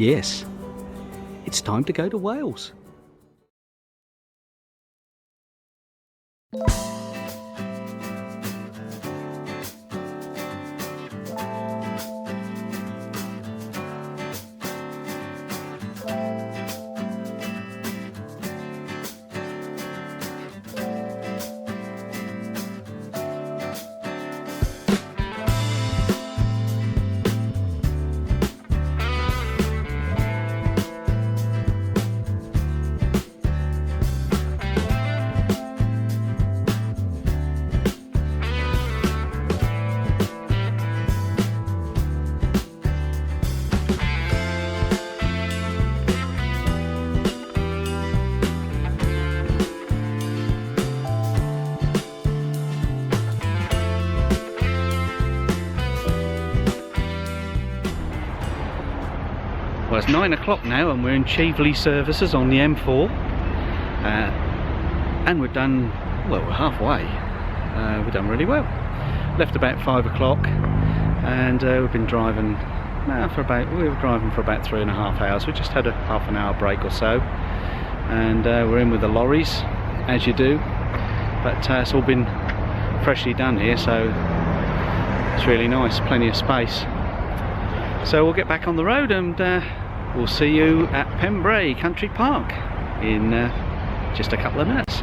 Yes, it's time to go to Wales. Well, it's 9 o'clock now and we're in Chieveley services on the M4 and we've done, well, we're halfway. We've done really well. Left about 5 o'clock and we've been driving we were driving for about 3.5 hours. We just had a half an hour break or so, and we're in with the lorries as you do, but it's all been freshly done here, so it's really nice, plenty of space. So we'll get back on the road and we'll see you at Pembrey Country Park in just a couple of minutes.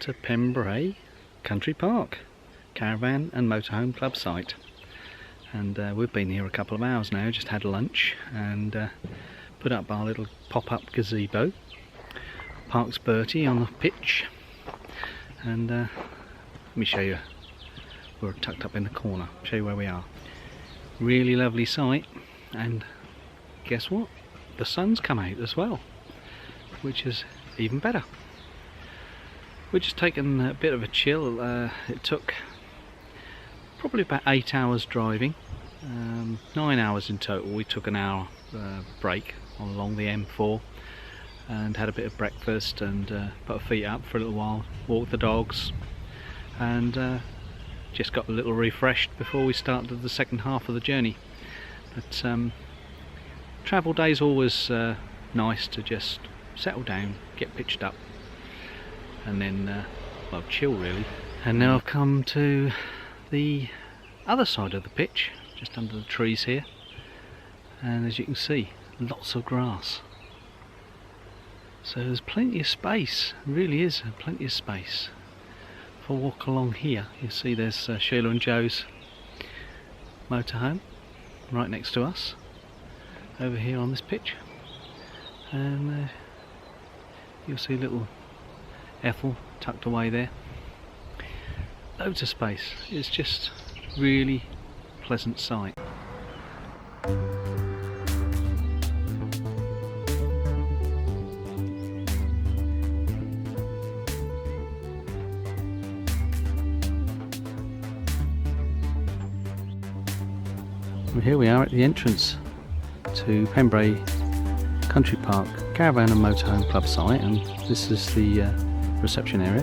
to Pembrey Country Park Caravan and Motorhome Club site, and we've been here a couple of hours now. Just had lunch and put up our little pop-up gazebo, parked Bertie on the pitch, and let me show you. We're tucked up in the corner, show you where we are. Really lovely site, and guess what, the sun's come out as well, which is even better. We've just taken a bit of a chill. It took probably about 8 hours driving, 9 hours in total. We took an hour break along the M4 and had a bit of breakfast and put our feet up for a little while, walked the dogs, and just got a little refreshed before we started the second half of the journey. But travel days always nice to just settle down, get pitched up, and then well, chill really. And now I've come to the other side of the pitch, just under the trees here, and as you can see, lots of grass. So there's plenty of space, really is plenty of space. If I walk along here, you'll see there's Sheila and Joe's motorhome right next to us over here on this pitch, and you'll see little Ethel tucked away there. Loads of space. It's just really pleasant sight. Well, here we are at the entrance to Pembrey Country Park Caravan and Motorhome Club site, and this is the reception area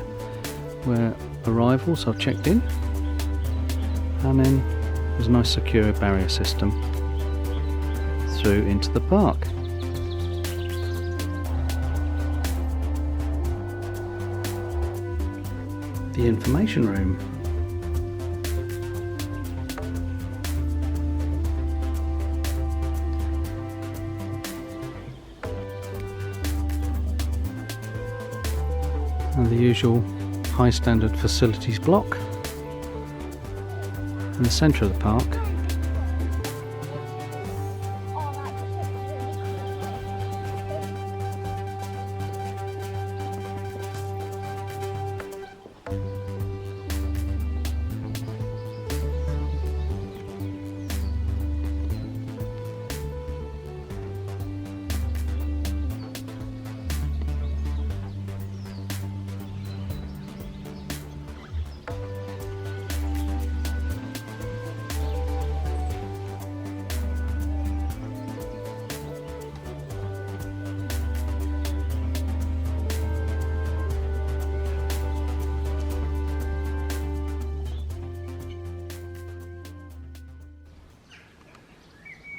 where arrivals are checked in, and then there's a nice secure barrier system through into the park. The information room. And the usual high standard facilities block in the centre of the park.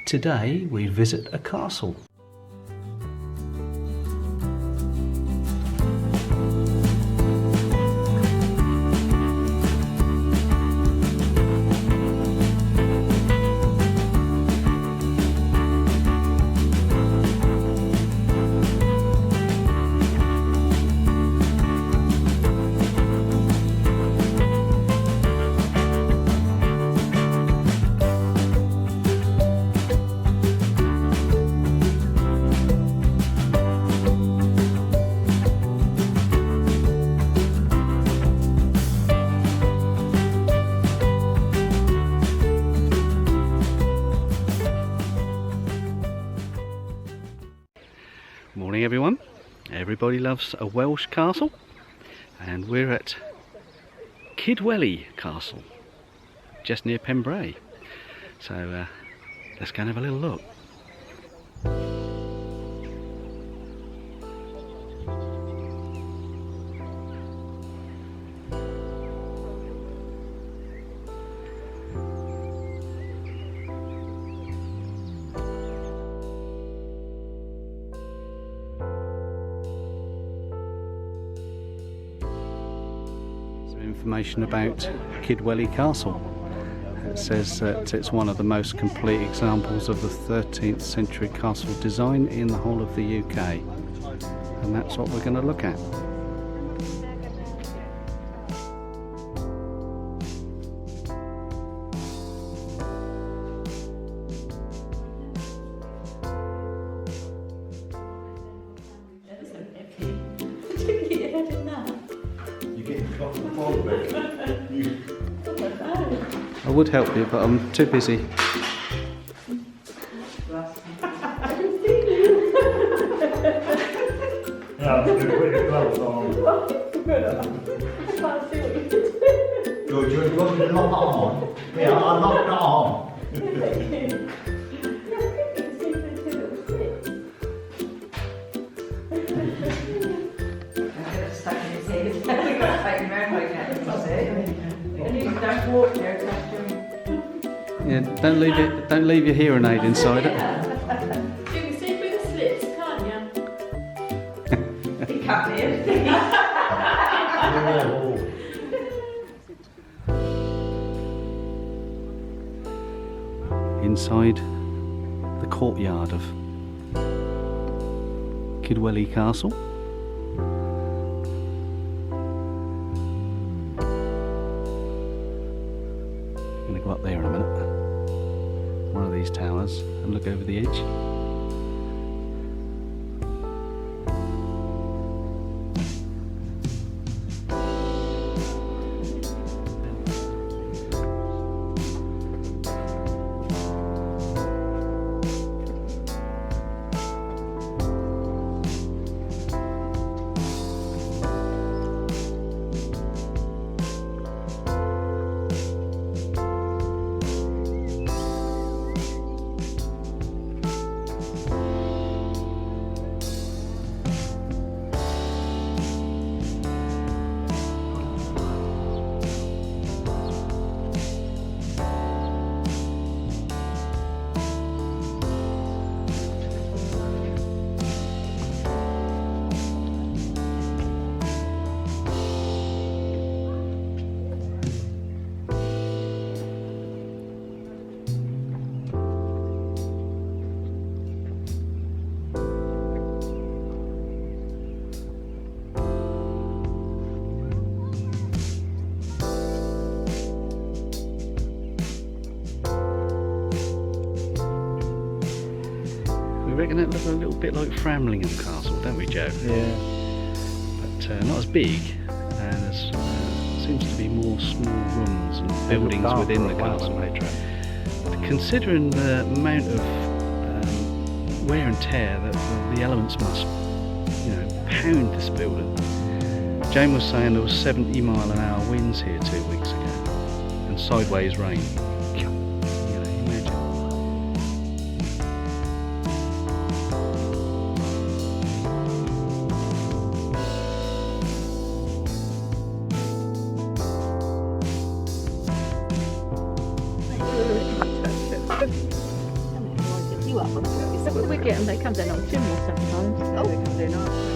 Today we visit a castle. Morning everyone. Everybody loves a Welsh castle, and we're at Kidwelly Castle, just near Pembrey. So let's go and have a little look. Information about Kidwelly Castle. It says that it's one of the most complete examples of the 13th century castle design in the whole of the UK, and that's what we're going to look at. I would help you, but I'm too busy. Yeah, I'm going to put your gloves on. George, you want me to lock it on? Yeah, I locked it on. Yeah, don't leave your hearing aid inside it. You can see through the slits, can't you? It can't be anything. Inside the courtyard of Kidwelly Castle. I'm going to go up there in a minute, one of these towers, and look over the edge. We reckon it looks a little bit like Framlingham Castle, don't we, Joe? Yeah. But not as big, and there seems to be more small rooms and buildings within the castle. But considering the amount of wear and tear that the elements must, pound this building. Jane was saying there was 70-mile-an-hour winds here 2 weeks ago, and sideways rain. Imagine. We get them, they come down on the chimney sometimes.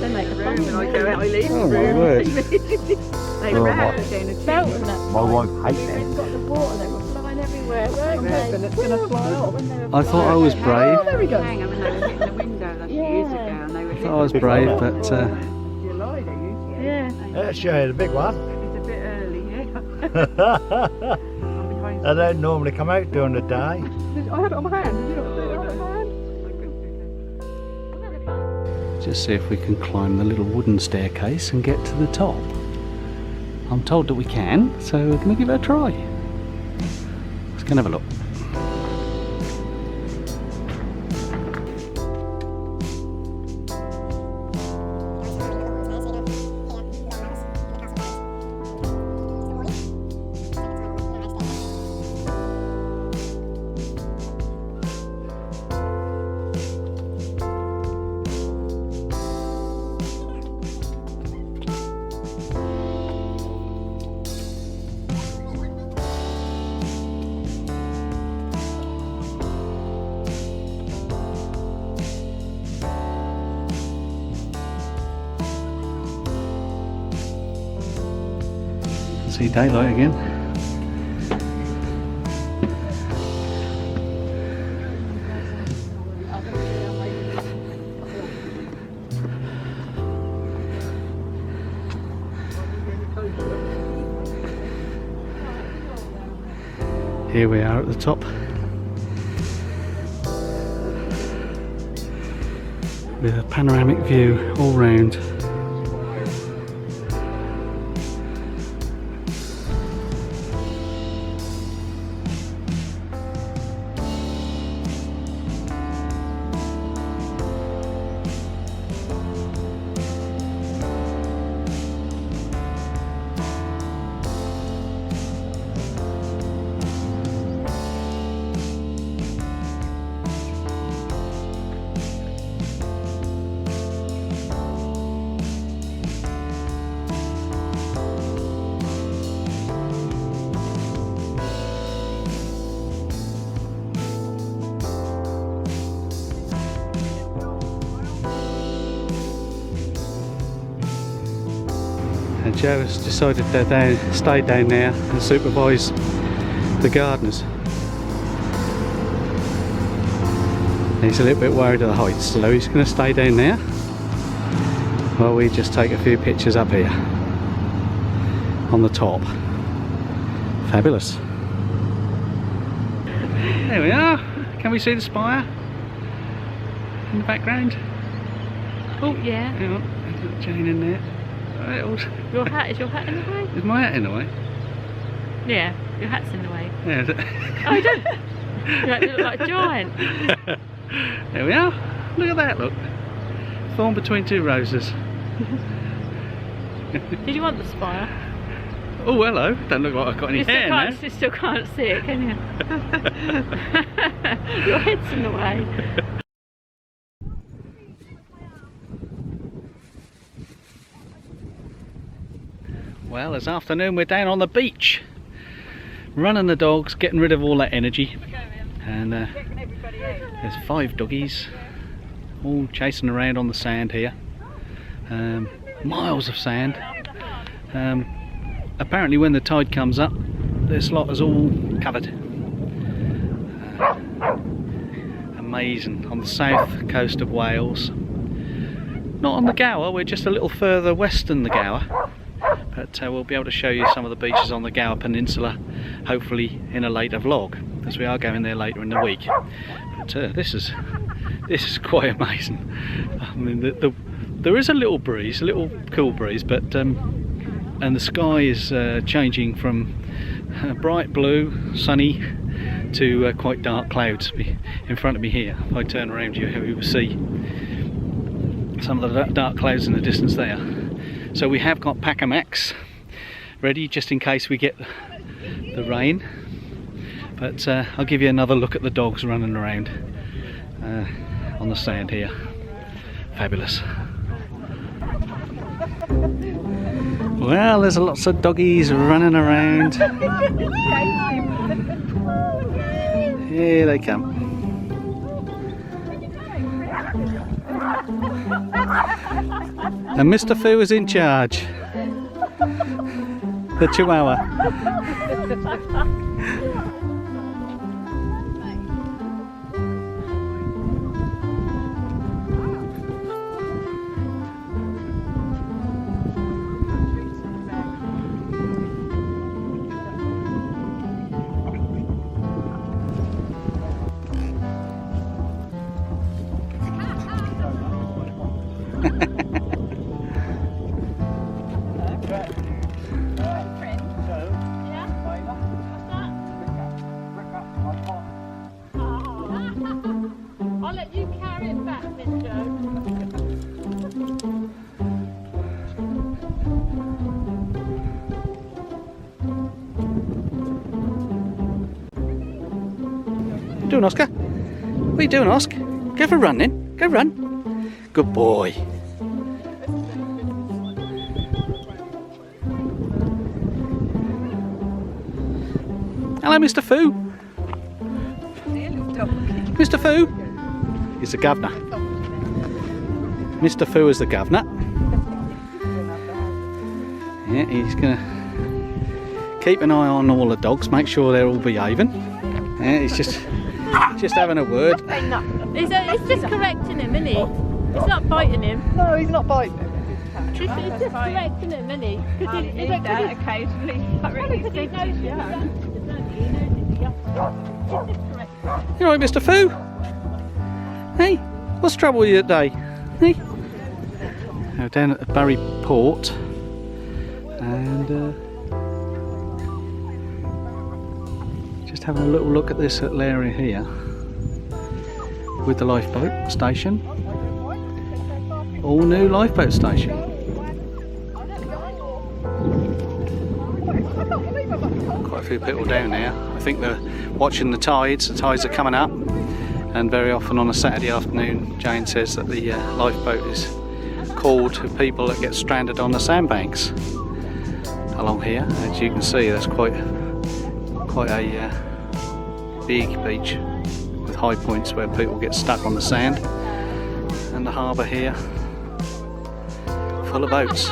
They make a fun When I go out, I leave Oh the my room. word. They Oh, ran my- down the Belt chimney. and that. My wife hates We've them. got the water, they were flying everywhere, weren't they? And it's going to fly off. I thought I was brave. Oh, there we go. Hang 'em and they were hitting the window like years ago, and they were I hitting thought I was brave, but July they usually. Yeah. Let's show you the big one. It's a bit early, yeah. I'm behind. They don't normally come out during the day. I had it on my hand. Did you not see it on my hand? just see if we can climb the little wooden staircase and get to the top. I'm told that we can, so we're going to give it a try. Let's go and have a look. See daylight again. Here we are at the top. With a panoramic view all round. Joe has decided to stay down there and supervise the gardeners. He's a little bit worried of the heights, so he's going to stay down there while we just take a few pictures up here on the top. Fabulous. There we are. Can we see the spire in the background? Oh yeah. Hang on, there's a little Jane in there. Right, Is your hat in the way? is my hat in the way? Yeah, your hat's in the way. Yeah. Oh, you don't. You look like a giant. There we are. Look at that, look. Thorn between two roses. Did you want the spire? Oh, hello. Don't look like I've got any hair now. You still can't see it, can you? Your head's in the way. Well, this afternoon we're down on the beach, running the dogs, getting rid of all that energy. And there's 5 doggies all chasing around on the sand here. Miles of sand. Apparently when the tide comes up, this lot is all covered. Amazing. On the south coast of Wales. Not on the Gower, we're just a little further west than the Gower. But we'll be able to show you some of the beaches on the Gower Peninsula, hopefully in a later vlog, as we are going there later in the week. But this is quite amazing. I mean, there is a little breeze, a little cool breeze, but and the sky is changing from bright blue, sunny, to quite dark clouds in front of me here. If I turn around you will see some of the dark clouds in the distance there. So we have got Pacamax ready just in case we get the rain. But I'll give you another look at the dogs running around on the sand here. Fabulous. Well, there's lots of doggies running around. Here they come. And Mr. Fu is in charge. The Chihuahua. I'll let you carry it back, Miss Joe. What are you doing, Oscar? What are you doing, Oscar? Go for a run then. Go run. Good boy. Hello, Mr. Fu. Mr. Fu. He's the governor. Mr. Fu is the governor. Yeah, he's gonna keep an eye on all the dogs, make sure they're all behaving. Yeah, he's just having a word. It's just correcting him, isn't he? It's not biting him. No, he's not biting him. It's just correcting him, isn't he? Because he occasionally. You alright, Mr. Fu? Hey, what's the trouble with you today? Hey? Now down at the Bury Port, and just having a little look at this little area here with the lifeboat station. All new lifeboat station. Quite a few people down there. I think they're watching the tides. The tides are coming up, and very often on a Saturday afternoon, Jane says that the lifeboat is called to people that get stranded on the sandbanks along here. As you can see, that's quite a big beach with high points where people get stuck on the sand, and the harbour here full of boats.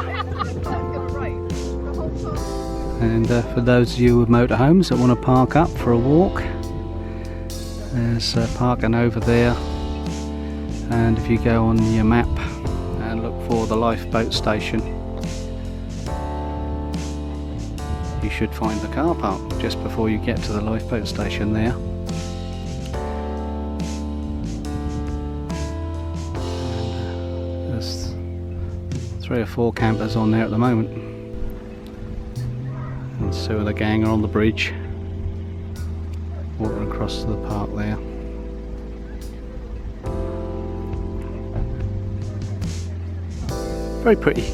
And for those of you with motorhomes that want to park up for a walk, there's parking over there, and if you go on your map and look for the lifeboat station, you should find the car park just before you get to the lifeboat station there. And, there's 3 or 4 campers on there at the moment, and 2 of the gang are on the bridge walking across to the park there. Very pretty.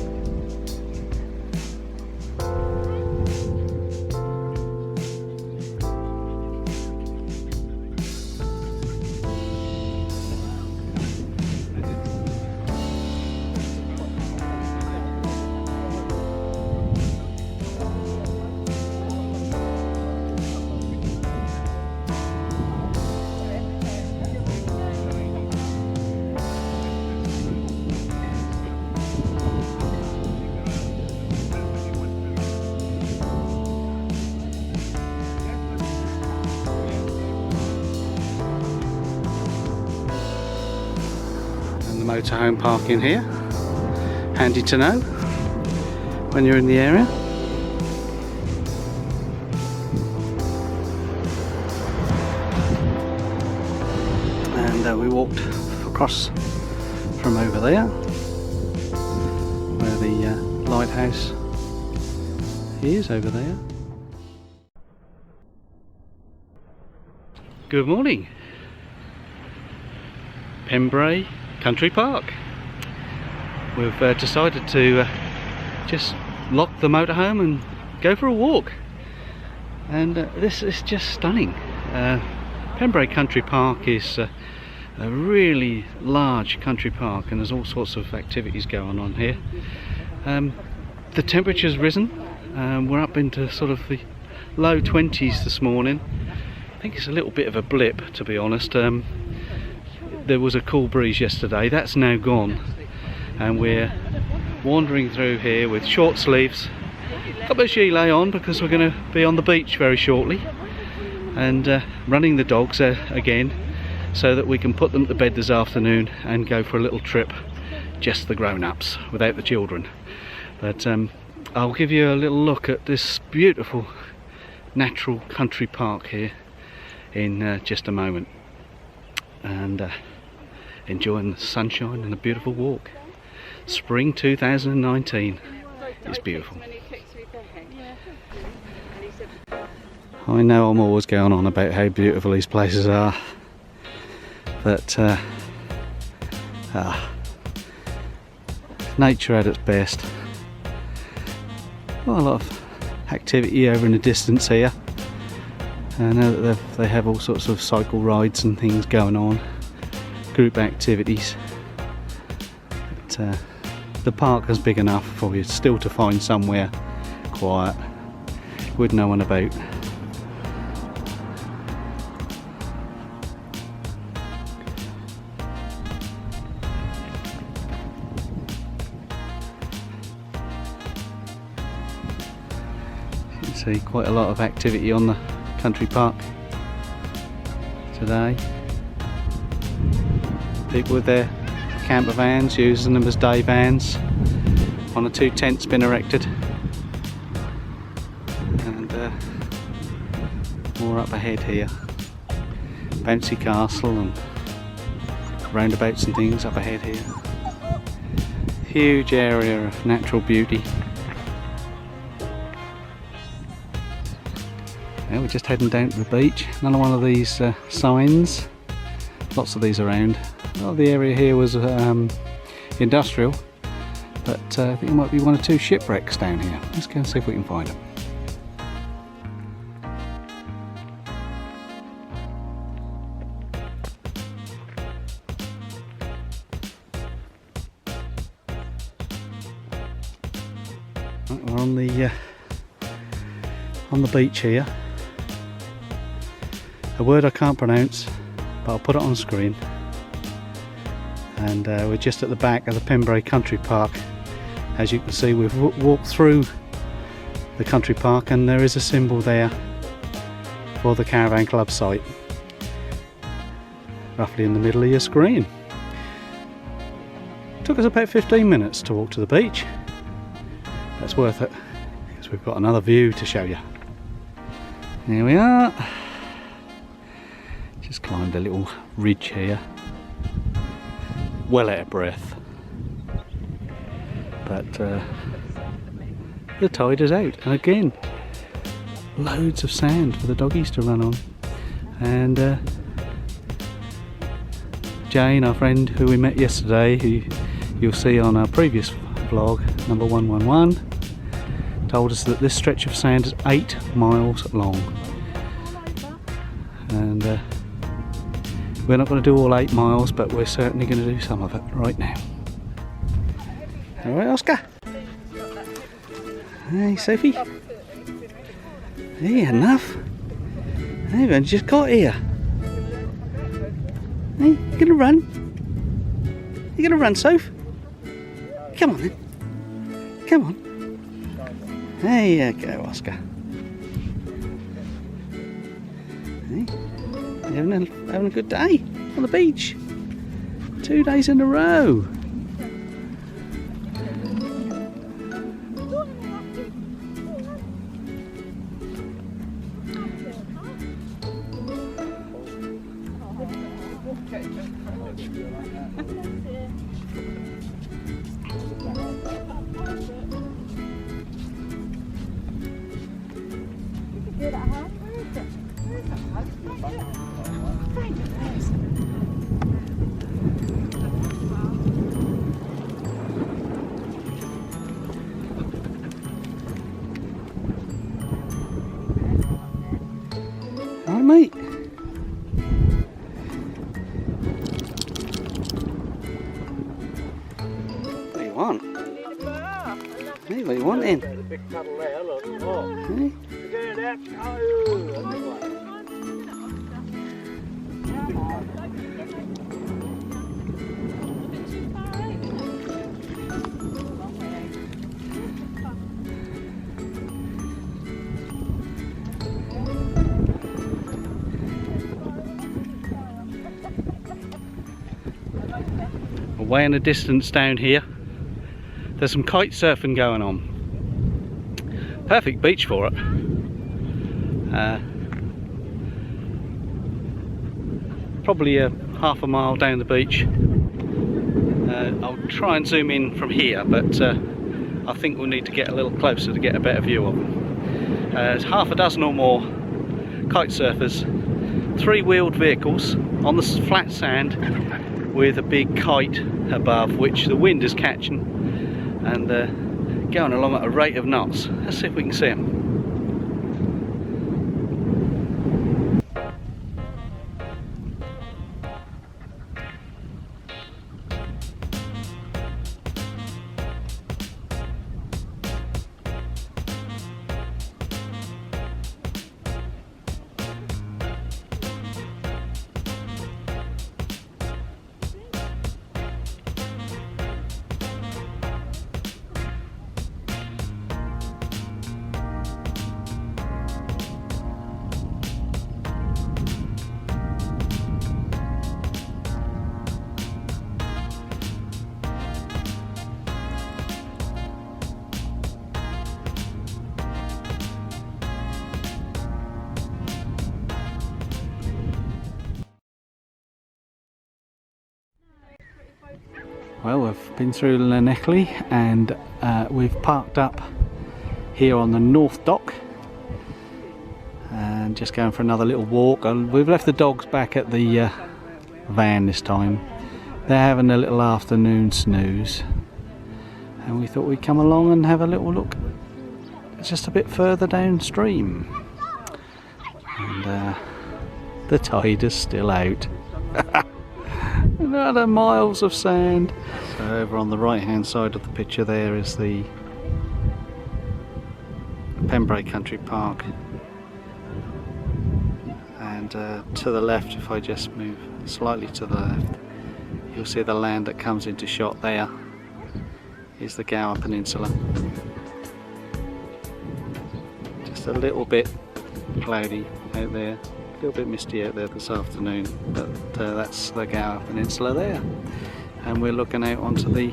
Motorhome parking here, handy to know when you're in the area. And we walked across from over there where the lighthouse is over there. Good morning, Pembrey Country Park. We've decided to just lock the motorhome and go for a walk, and this is just stunning. Pembrey Country Park is a really large country park, and there's all sorts of activities going on here. The temperature's risen. We're up into sort of the low 20s this morning. I think it's a little bit of a blip, to be honest. There was a cool breeze yesterday, that's now gone, and we're wandering through here with short sleeves, a couple of gilet on because we're going to be on the beach very shortly, and running the dogs again so that we can put them to bed this afternoon and go for a little trip, just the grown-ups without the children. But I'll give you a little look at this beautiful natural country park here in just a moment, and enjoying the sunshine and a beautiful walk. Spring 2019. It's beautiful. I know I'm always going on about how beautiful these places are, but nature at its best. Well, a lot of activity over in the distance here. I know that they have all sorts of cycle rides and things going on, group activities. But, the park is big enough for you still to find somewhere quiet with no one about. You can see quite a lot of activity on the country park today. People with their camper vans, using them as day vans. One or 2 tents been erected, and more up ahead here. Bouncy castle and roundabouts and things up ahead here. Huge area of natural beauty. Yeah, we're just heading down to the beach. Another one of these signs. Lots of these around. A lot of the area here was industrial, but I think there might be 1 or 2 shipwrecks down here. Let's go and see if we can find them. Right, we're on the beach here. A word I can't pronounce, but I'll put it on screen. And we're just at the back of the Pembrey Country Park. As you can see, we've walked through the country park, and there is a symbol there for the caravan club site, roughly in the middle of your screen. Took us about 15 minutes to walk to the beach. That's worth it, because we've got another view to show you. Here we are. Just climbed a little ridge here. Well out of breath. But the tide is out, and again, loads of sand for the doggies to run on. And Jane, our friend who we met yesterday, who you'll see on our previous vlog, number 111, told us that this stretch of sand is 8 miles long. And we're not going to do all 8 miles, but we're certainly going to do some of it right now. Alright, Oscar. Hey, Sophie. Hey, enough. Hey, we've only just got here. Hey, you gonna run? You gonna run, Soph? Come on then. Come on. There you go, Oscar. Hey, having a good day on the beach. 2 days in a row. Alright, mate. What do you want? Hey, what do you want then? Hey? Way in the distance down here, there's some kite surfing going on. Perfect beach for it. Probably a half a mile down the beach. I'll try and zoom in from here, but I think we'll need to get a little closer to get a better view of them. There's half a dozen or more kite surfers, 3-wheeled vehicles on the flat sand, with a big kite above which the wind is catching, and going along at a rate of knots. Let's see if we can see them. Well, we've been through Llanelli, and we've parked up here on the North Dock and just going for another little walk. And we've left the dogs back at the van this time. They're having a little afternoon snooze, and we thought we'd come along and have a little look just a bit further downstream. And the tide is still out. Another miles of sand. So over on the right hand side of the picture there is the Pembrey Country Park, and to the left, if I just move slightly to the left, you'll see the land that comes into shot. There is the Gower Peninsula. Just a little bit cloudy out there, a little bit misty out there this afternoon, but that's the Gower Peninsula there, and we're looking out onto the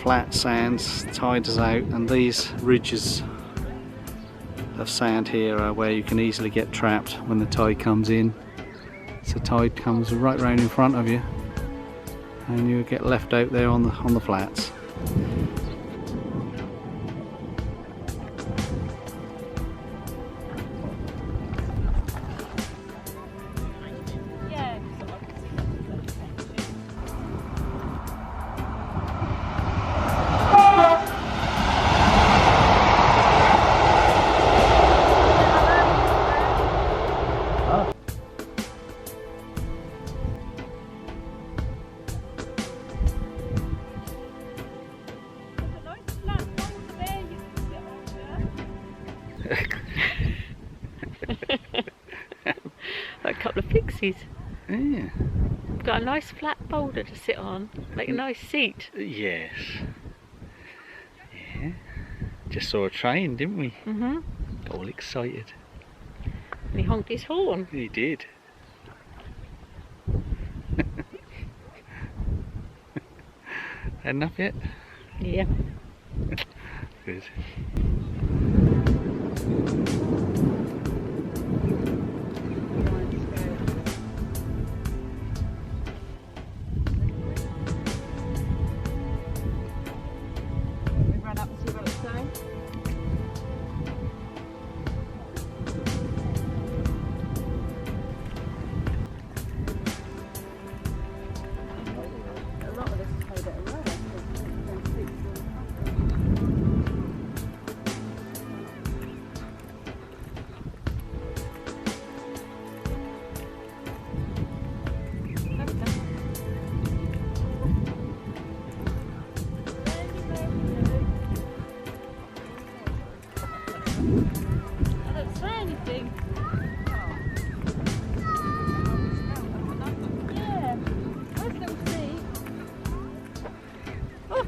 flat sands. Tide is out, and these ridges of sand here are where you can easily get trapped when the tide comes in. So tide comes right round in front of you and you get left out there on the flats. Like a couple of pixies. Yeah. Got a nice flat boulder to sit on, like a nice seat. Yes. Yeah. Just saw a train, didn't we? Mhm. Got all excited. And he honked his horn. He did. Had enough yet? Yeah. Good. We ran up and see what it's saying. A lot of this is paid at a row. I don't say anything. Yeah. Nice little seat. Oh.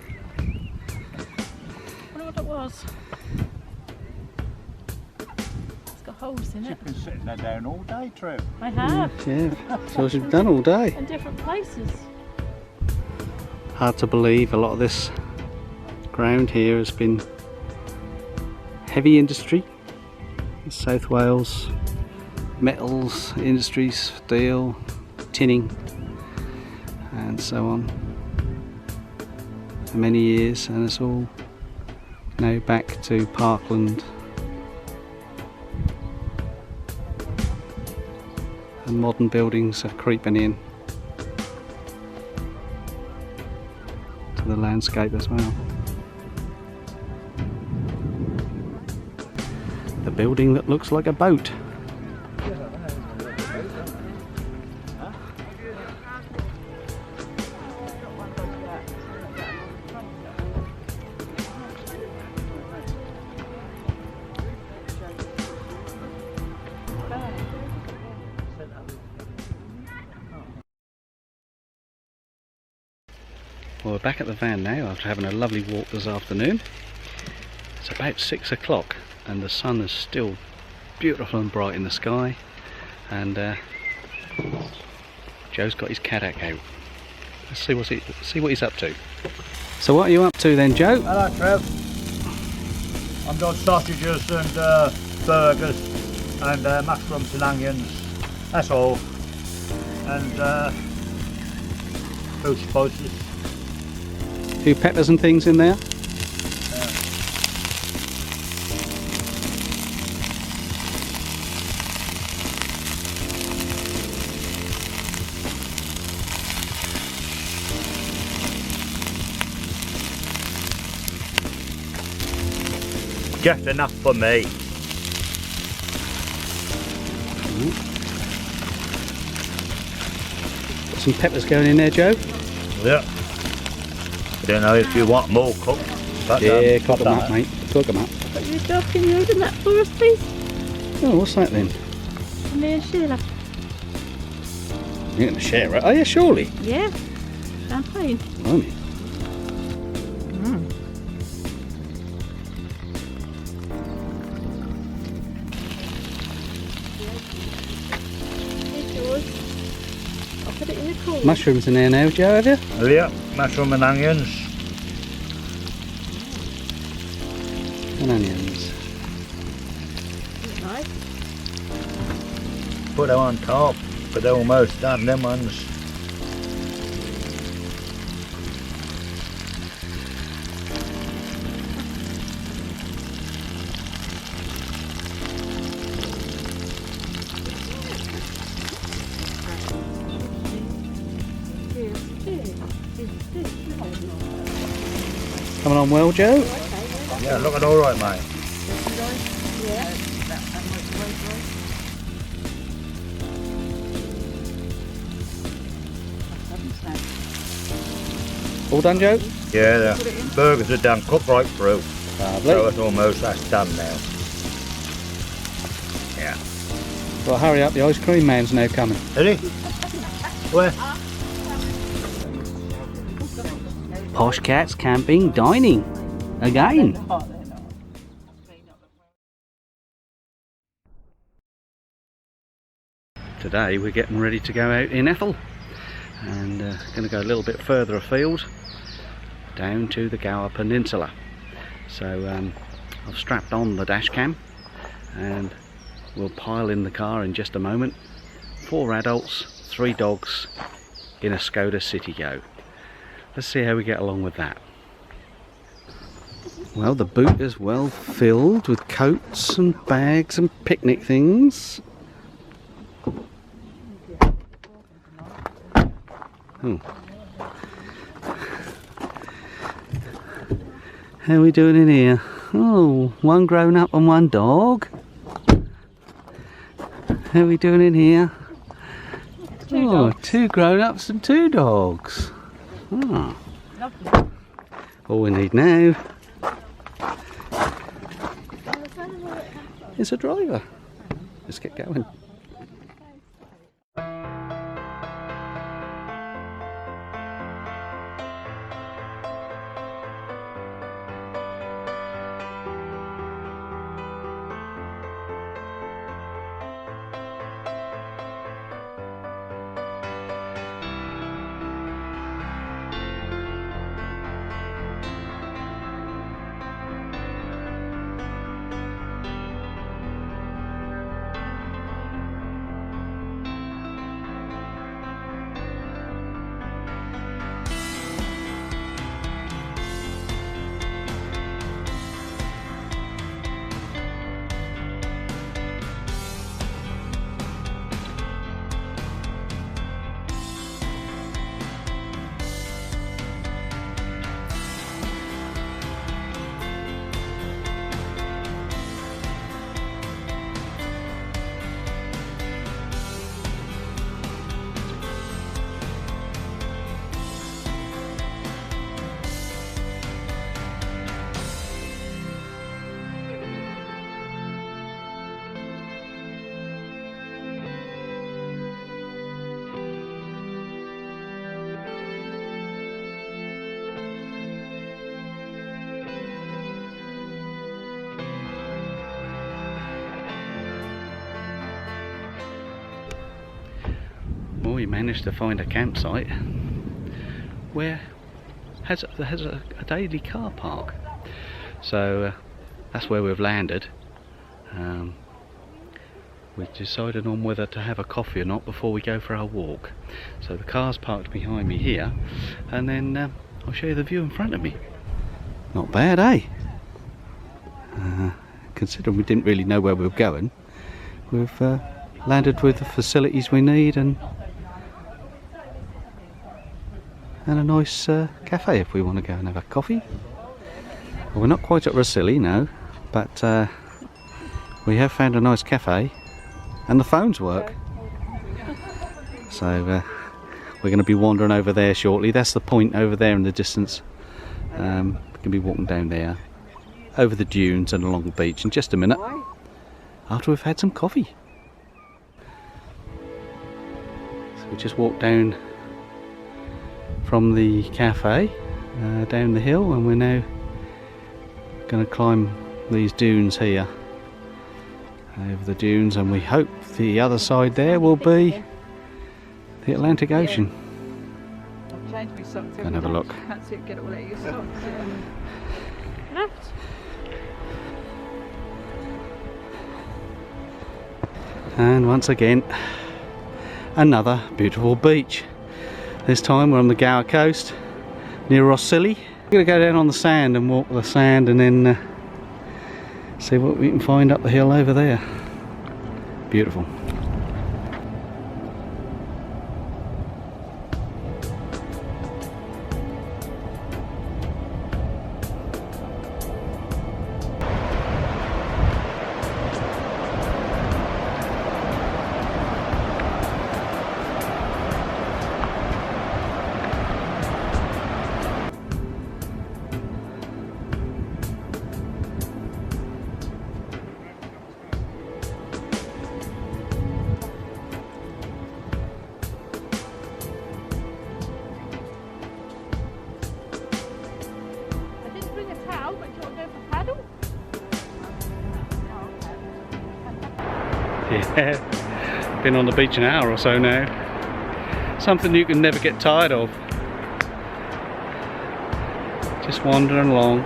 I wonder what it was. It's got holes in it. You've been sitting there down all day, Trev. I have. Yeah. So what you've done all day. In different places. Hard to believe, a lot of this ground here has been heavy industry. South Wales, metals industries, steel, tinning and so on for many years, and it's all now back to parkland and modern buildings are creeping in to the landscape as well. A building that looks like a boat. Well, we're back at the van now after having a lovely walk this afternoon. It's about 6 o'clock and the sun is still beautiful and bright in the sky, and Joe's got his Cadillac out. Let's see what he's up to. So what are you up to then, Joe? Hello, Trev. I'm doing sausages and burgers and mushrooms and onions. That's all. And food spices. A few peppers and things in there. Just enough for me. Got some peppers going in there, Joe? Yeah. I don't know if you want more cooked. But, Yeah, cook them up, mate. Cook them up. But you dog, can you open that for us, please? Oh, what's that then? Me and Sheila. You're going to share it? Oh yeah, surely. Yeah. Champagne. Blimey. Here's yours. I'll put it in the corner. Mushrooms in there now, Joe, have you? Oh yeah, mushroom and onions. And onions. Nice. Put them on top, but they're almost done, them ones. Coming on well, Joe? Yeah, looking alright, mate. All done, Joe? Yeah, the burgers are done, cooked right through. Lovely. So it's almost, that's done now. Yeah. Well, hurry up, the ice cream man's now coming. Is he? Where? Posh Cats Camping Dining. Again. Today we're getting ready to go out in Ethel. And going to go a little bit further afield. Down to the Gower Peninsula. So I've strapped on the dash cam. And we'll pile in the car in just a moment. 4 adults, 3 dogs in a Skoda Citigo. Let's see how we get along with that. Well, the boot is well filled with coats and bags and picnic things. Oh. How are we doing in here? Oh, 1 grown up and 1 dog. How are we doing in here? Oh, 2 grown ups and 2 dogs. Oh. Lovely. All we need now is a driver. Let's get going. Well, we managed to find a campsite where has a daily car park. So that's where we've landed. We decided on whether to have a coffee or not before we go for our walk. So the car's parked behind me here, and then I'll show you the view in front of me. Not bad, eh? Considering we didn't really know where we were going, we've landed with the facilities we need and a nice cafe if we want to go and have a coffee. Well, we're not quite at Rosilli, no, but we have found a nice cafe and the phones work. So we're going to be wandering over there shortly. That's the point over there in the distance. We're going to be walking down there over the dunes and along the beach in just a minute after we've had some coffee. So we just walked down from the cafe down the hill, and we're now going to climb these dunes here over the dunes, and we hope the other side there will be the Atlantic Ocean. I've changed my socks. Go and have a look. Can't see it, get all out of your socks. Left. And once again, another beautiful beach. This time we're on the Gower coast near Rossili. We're going to go down on the sand and walk the sand, and then see what we can find up the hill over there. Beautiful. Yeah, been on the beach an hour or so now. Something you can never get tired of. Just wandering along.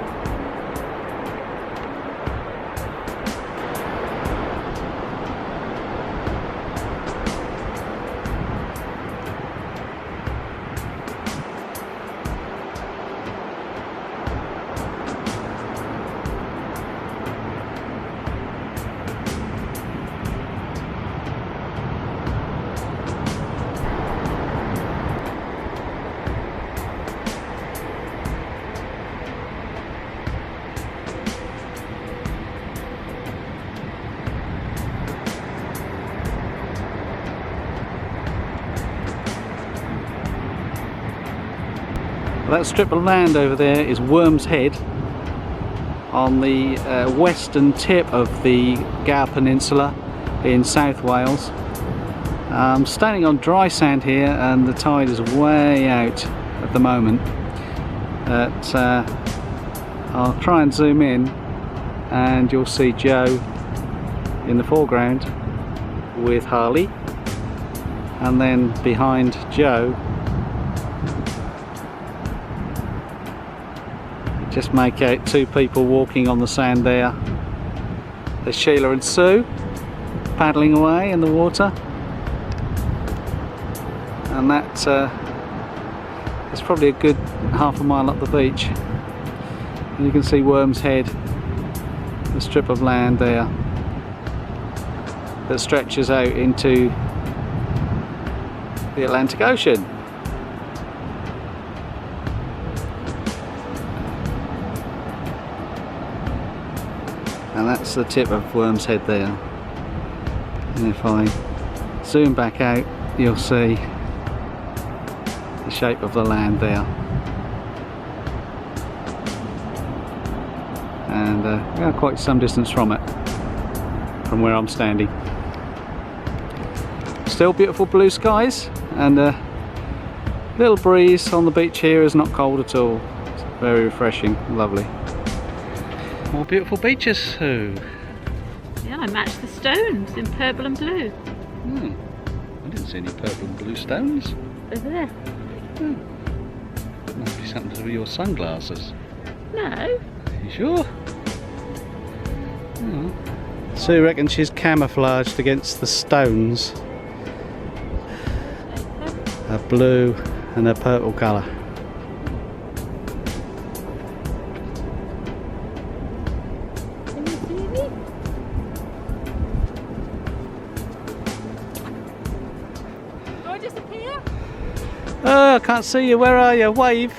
That strip of land over there is Worm's Head, on the western tip of the Gower Peninsula in South Wales. I'm standing on dry sand here, and the tide is way out at the moment. But I'll try and zoom in, and you'll see Joe in the foreground with Harley, and then behind Joe just make out two people walking on the sand there. There's Sheila and Sue paddling away in the water, and that is probably a good half a mile up the beach, and you can see Worm's Head, the strip of land there that stretches out into the Atlantic Ocean. And that's the tip of Worm's Head there. And if I zoom back out, you'll see the shape of the land there. And we are quite some distance from it, from where I'm standing. Still beautiful blue skies, and a little breeze on the beach here is not cold at all. It's very refreshing, lovely. More beautiful beaches. So. Yeah, I matched the stones in purple and blue. I didn't see any purple and blue stones. Over there. Must be something to do with your sunglasses. No. You sure? Sue reckons she's camouflaged against the stones. A blue and a purple colour. Oh, I can't see you. Where are you? Wave.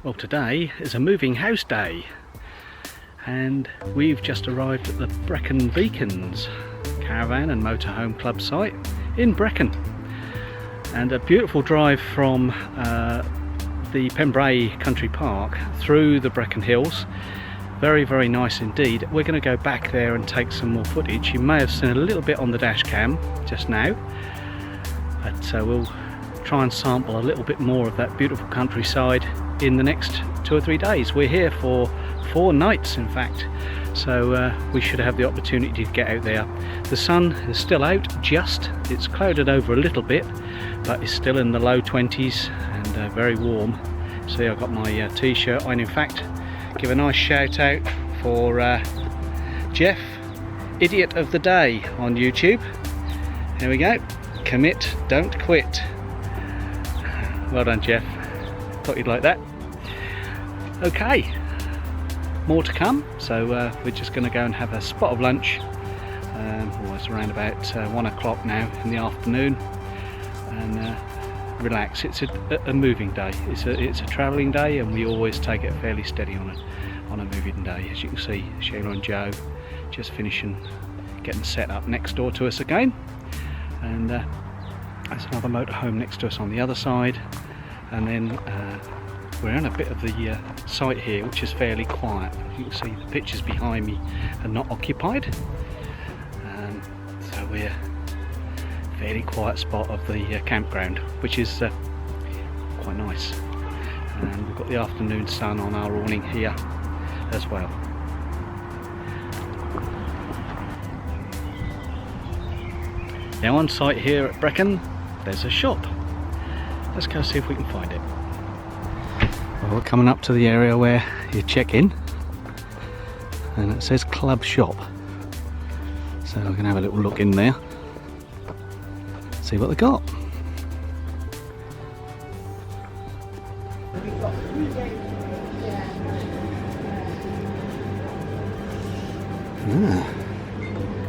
Well, today is a moving house day and we've just arrived at the Brecon Beacons caravan and motorhome club site in Brecon, and a beautiful drive from the Pembrey country park through the Brecon Hills. Very nice indeed. We're going to go back there and take some more footage. You may have seen a little bit on the dash cam just now, but we'll try and sample a little bit more of that beautiful countryside in the next 2 or 3 days. We're here for 4 nights in fact, so we should have the opportunity to get out there. The sun is still out just, it's clouded over a little bit, but it's still in the low 20s and very warm. See, I've got my t-shirt on. In fact, give a nice shout out for Jeff, Idiot of the Day on YouTube. Here we go, commit, don't quit. Well done, Jeff, thought you'd like that. Okay, more to come, so we're just going to go and have a spot of lunch. It's around about 1 o'clock now in the afternoon, and relax. It's a moving day. It's a travelling day, and we always take it fairly steady on a moving day. As you can see, Sheila and Joe just finishing getting set up next door to us again, and there's another motorhome next to us on the other side, and then we're in a bit of the site here which is fairly quiet. You can see the pictures behind me are not occupied, so we're a fairly quiet spot of the campground, which is quite nice, and we've got the afternoon sun on our awning here as well. Now on site here at Brecon there's a shop. Let's go see if we can find it. Well, we're coming up to the area where you check in, and it says club shop, so we're going to have a little look in there, see what they got.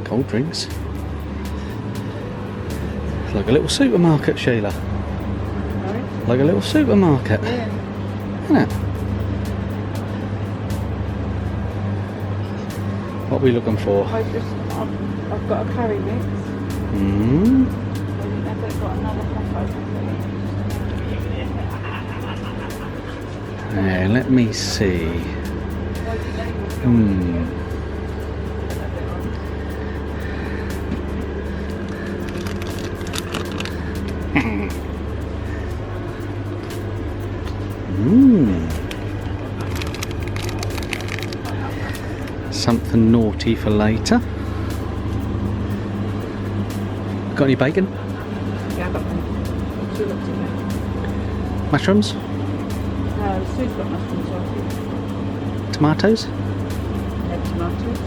Cold drinks. It's like a little supermarket, Sheila. Like a little supermarket. Isn't it? What are we looking for? I've got a curry mix. I've got another Let me see. Something naughty for later. Got any bacon? Yeah, I've got bacon. She looked at me. Mushrooms? No, Sue's got mushrooms on. Tomatoes? Yeah, tomatoes.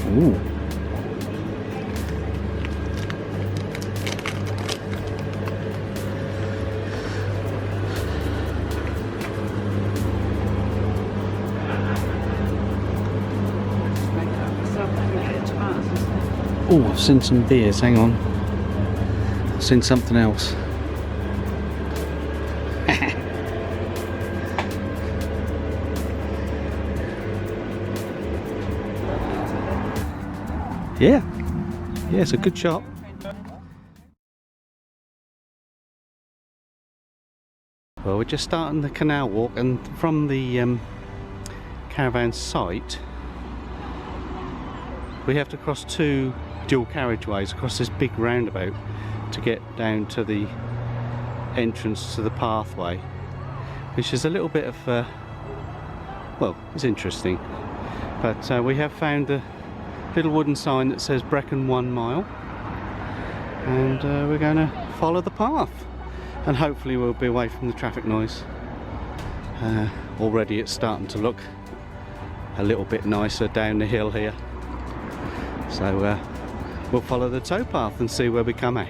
Ooh. Oh, I've seen some beers, hang on. I've seen something else. Yeah, it's a good shop. Well, we're just starting the canal walk, and from the caravan site we have to cross 2 dual carriageways across this big roundabout to get down to the entrance to the pathway, which is a little bit of well, it's interesting, but we have found the little wooden sign that says Brecon 1 mile, and we're going to follow the path, and hopefully we'll be away from the traffic noise. Already it's starting to look a little bit nicer down the hill here, so we'll follow the towpath and see where we come out.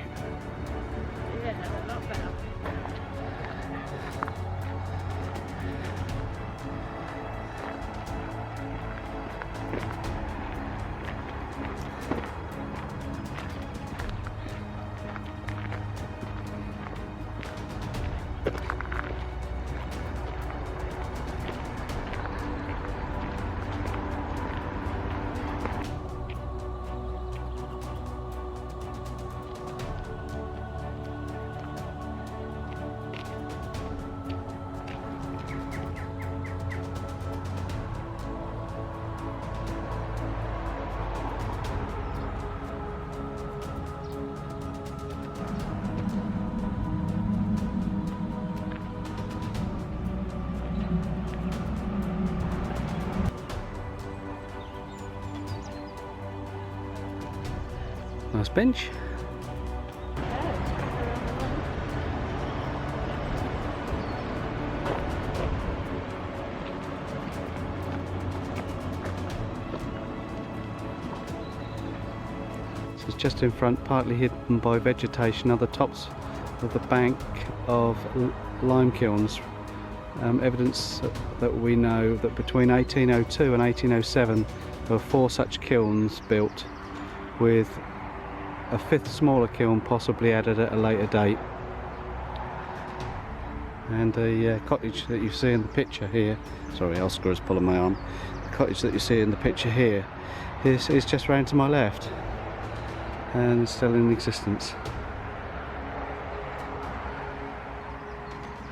Nice bench. So it's just in front, partly hidden by vegetation, are the tops of the bank of lime kilns. Evidence that we know that between 1802 and 1807 there were 4 such kilns built, with a 5th smaller kiln possibly added at a later date. And the cottage that you see in the picture here, sorry, Oscar is pulling my arm. The cottage that you see in the picture here is just round to my left and still in existence.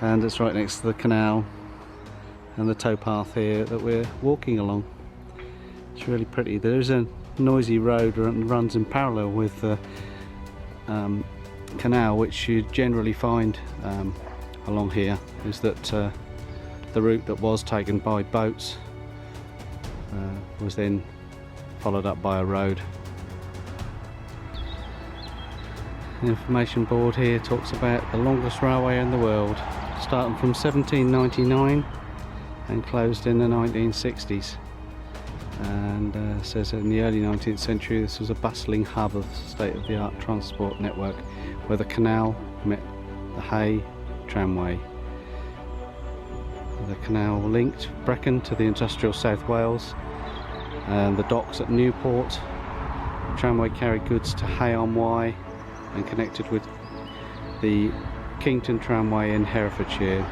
And it's right next to the canal and the towpath here that we're walking along. It's really pretty. There's a noisy road that runs in parallel with the canal, which you generally find along here, is that the route that was taken by boats was then followed up by a road. The information board here talks about the longest railway in the world, starting from 1799 and closed in the 1960s, and says in the early 19th century this was a bustling hub of state-of-the-art transport network where the canal met the Hay tramway. The canal linked Brecon to the industrial South Wales and the docks at Newport. The tramway carried goods to Hay-on-Wye and connected with the Kington tramway in Herefordshire.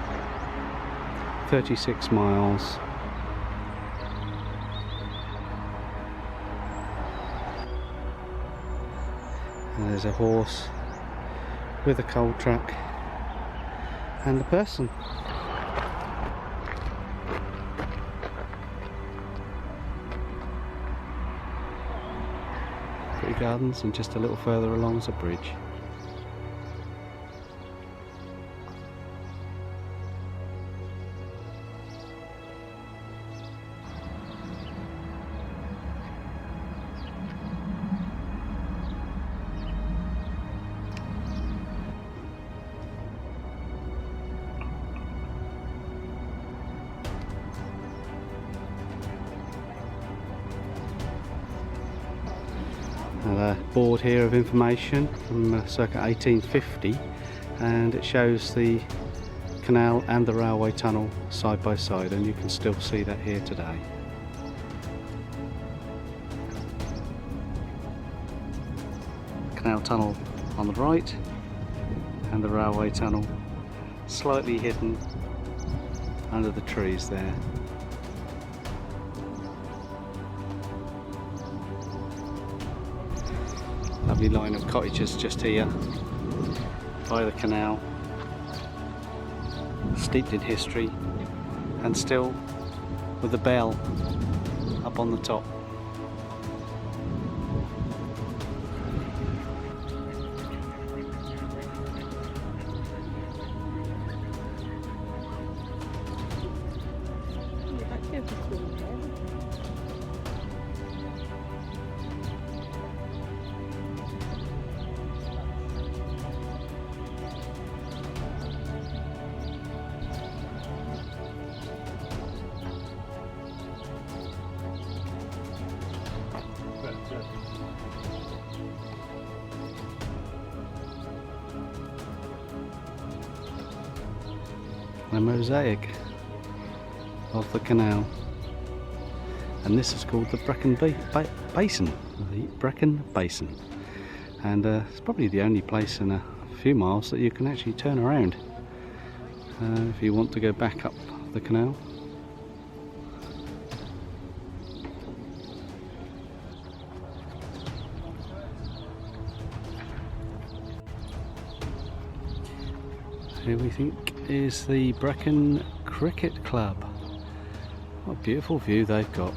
36 miles. And there's a horse with a coal truck and a person. Pretty gardens, and just a little further along is a bridge. A board here of information from circa 1850, and it shows the canal and the railway tunnel side by side, and you can still see that here today. Canal tunnel on the right and the railway tunnel slightly hidden under the trees there. Lovely line of cottages just here by the canal, steeped in history and still with the bell up on the top. A mosaic of the canal, and this is called the Brecon Basin, the Brecon Basin, and it's probably the only place in a few miles that you can actually turn around if you want to go back up the canal. Here we think is the Brecon Cricket Club. What a beautiful view they've got.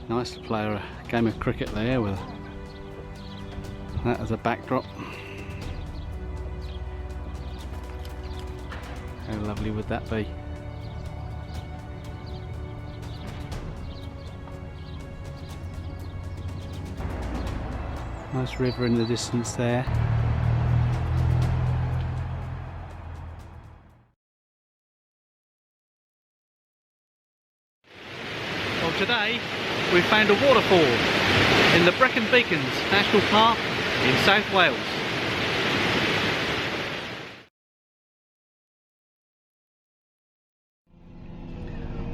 Nice to play a game of cricket there with that as a backdrop. How lovely would that be? Nice river in the distance there. Well, today we found a waterfall in the Brecon Beacons National Park in South Wales.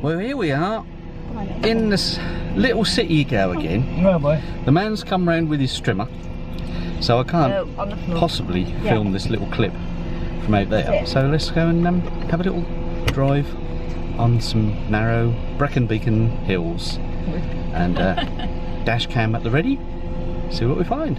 Well, here we are in this little city go again. Oh boy. The man's come round with his strimmer, so I can't possibly film this little clip from out there. So let's go and have a little drive on some narrow Brecon Beacon hills and dash cam at the ready, see what we find.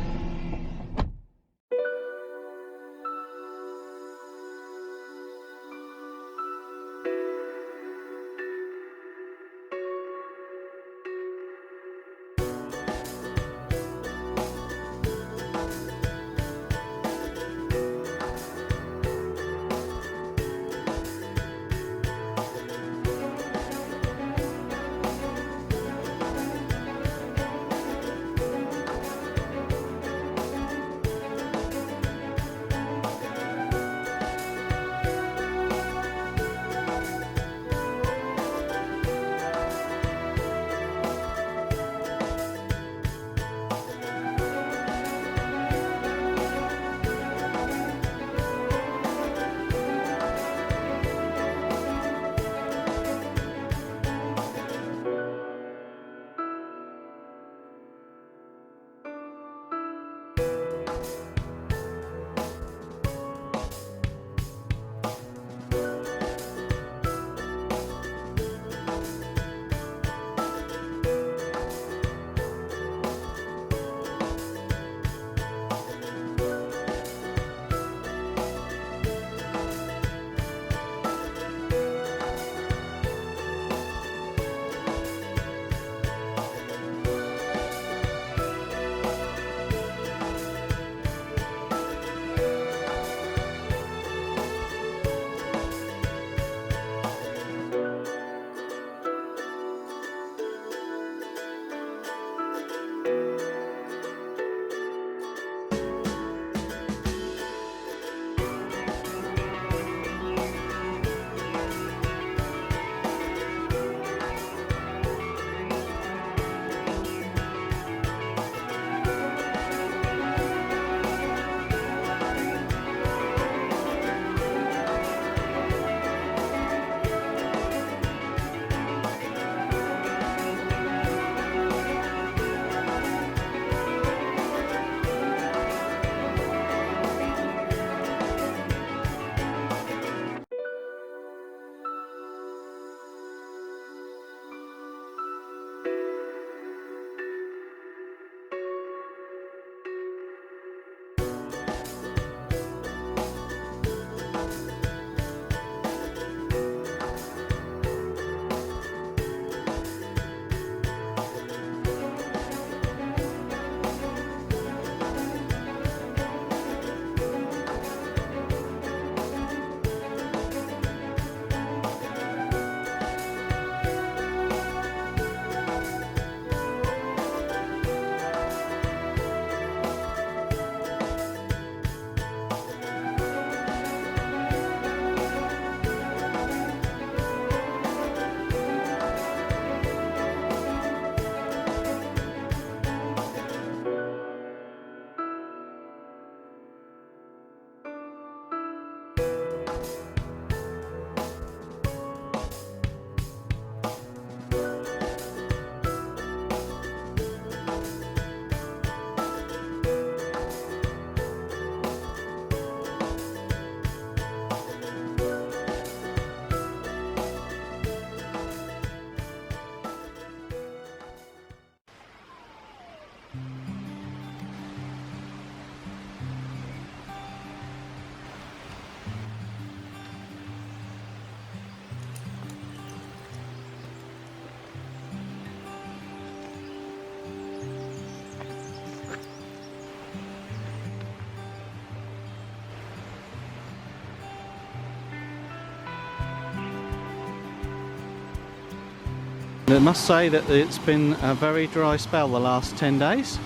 I must say that it's been a very dry spell the last 10 days.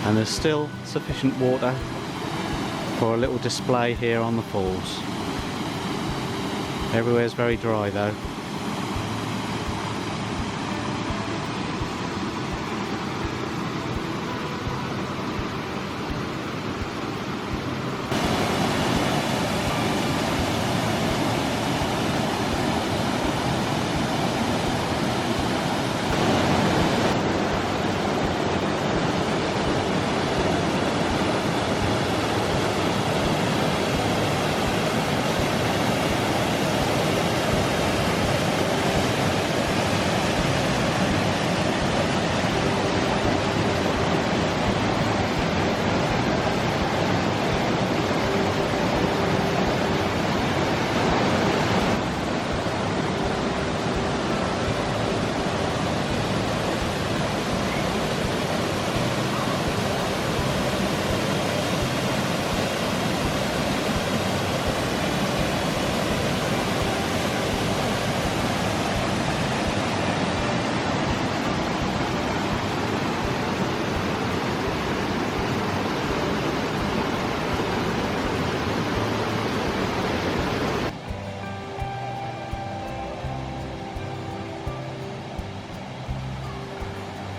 And there's still sufficient water for a little display here on the falls. Everywhere's very dry though.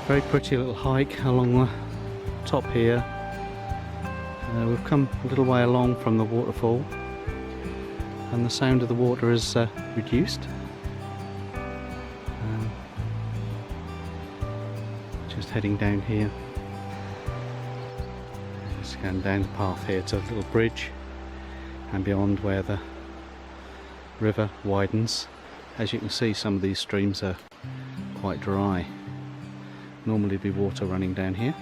Very pretty little hike along the top here. We've come a little way along from the waterfall and the sound of the water is reduced. Just heading down here. Just going down the path here to the little bridge and beyond where the river widens. As you can see, some of these streams are quite dry. Normally be water running down here.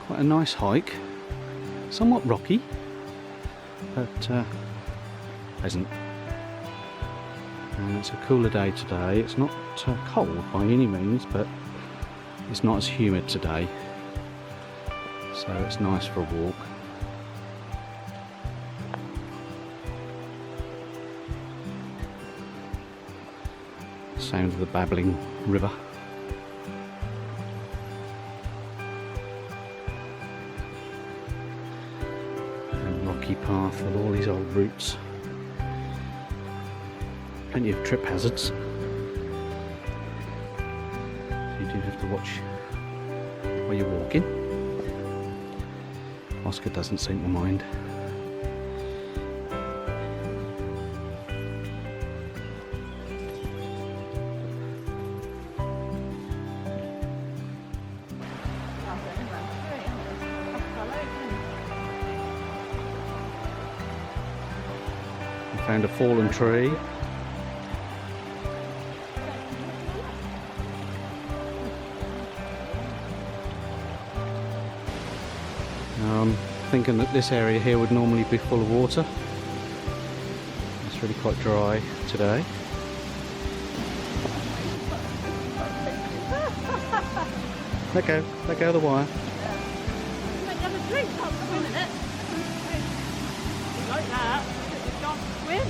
Quite a nice hike, somewhat rocky, but pleasant. And it's a cooler day today. It's not cold by any means, but it's not as humid today, so it's nice for a walk. Sound of the babbling river. Path with all these old roots. Plenty of trip hazards. You do have to watch where you're walking. Oscar doesn't seem to mind. Found a fallen tree. Now I'm thinking that this area here would normally be full of water. It's really quite dry today. Let go of the wire. Have a drink, I'll swim in it. Like that. Swim.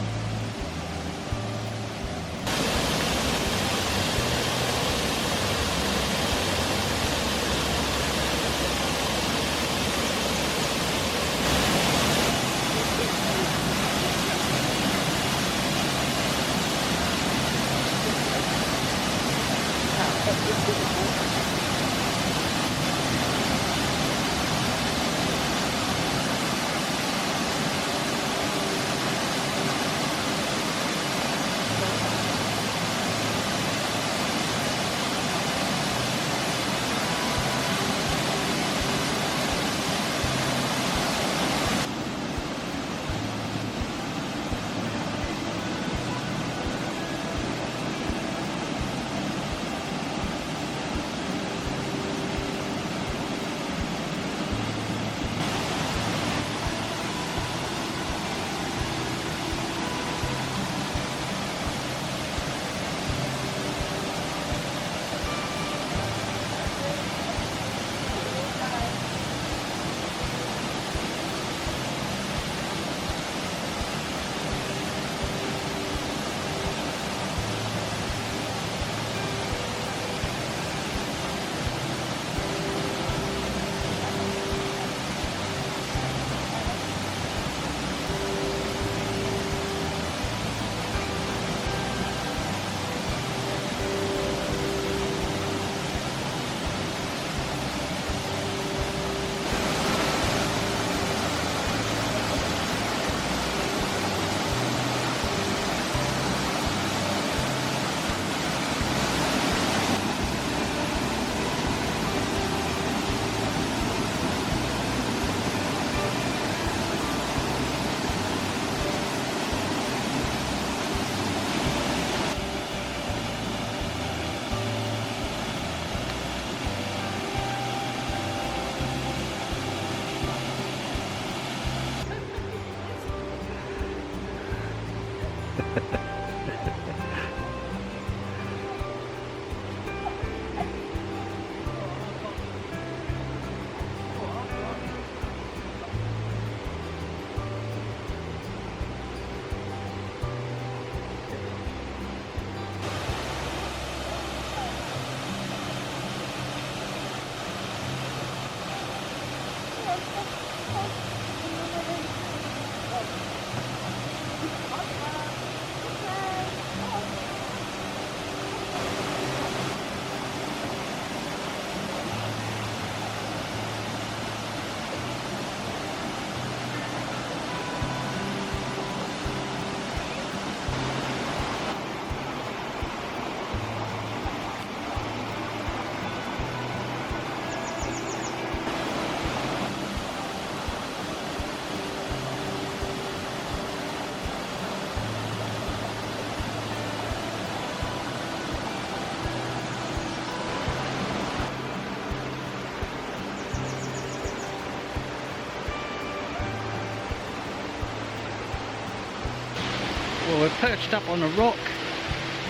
Well, we're perched up on a rock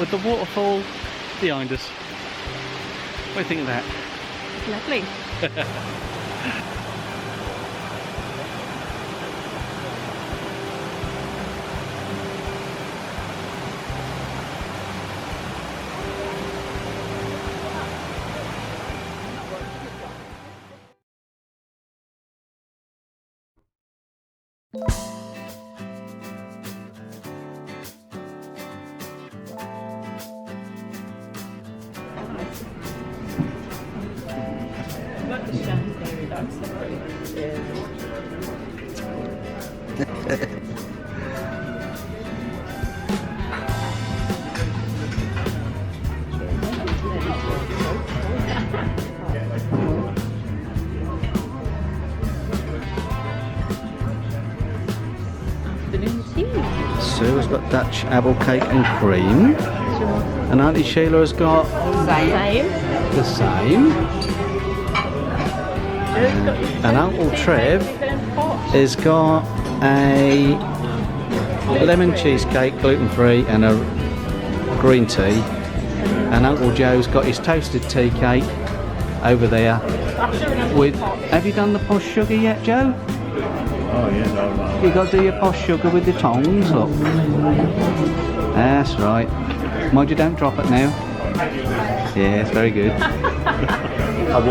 with the waterfall behind us. What do you think of that? Lovely. Sue's got Dutch apple cake and cream, and Auntie Sheila has got Same. the same. And Uncle Trev has got a lemon cheesecake, gluten-free, and a green tea. And Uncle Joe's got his toasted tea cake over there. Have you done the posh sugar yet, Joe? Oh yeah, no. You got to do your posh sugar with the tongs, look. That's right. Mind you don't drop it now. Yes, very good. I've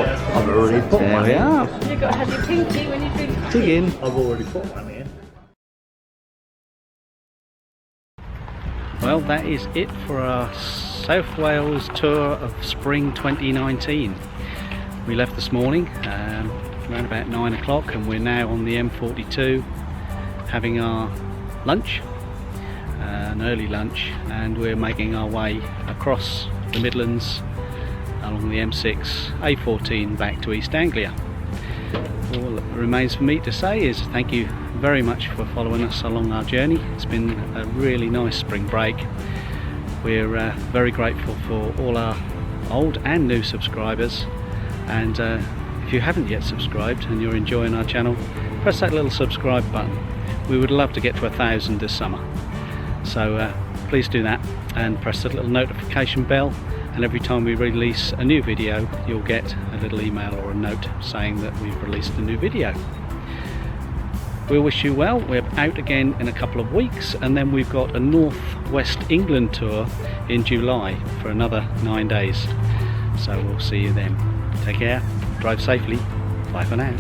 already put There one we in. are. You've got to have your pinky when you drink Dig in. I've already put one in. Well, that is it for our South Wales tour of spring 2019. We left this morning around about 9 o'clock, and we're now on the M42 having our lunch, an early lunch, and we're making our way across the Midlands along the M6, A14 back to East Anglia. All that remains for me to say is thank you very much for following us along our journey. It's been a really nice spring break. We're very grateful for all our old and new subscribers, and if you haven't yet subscribed and you're enjoying our channel, press that little subscribe button. We would love to get to 1,000 this summer, so please do that, and press that little notification bell, and every time we release a new video you'll get a little email or a note saying that we've released a new video. We wish you well. We're out again in a couple of weeks, and then we've got a North West England tour in July for another 9 days, so we'll see you then. Take care, drive safely, bye for now.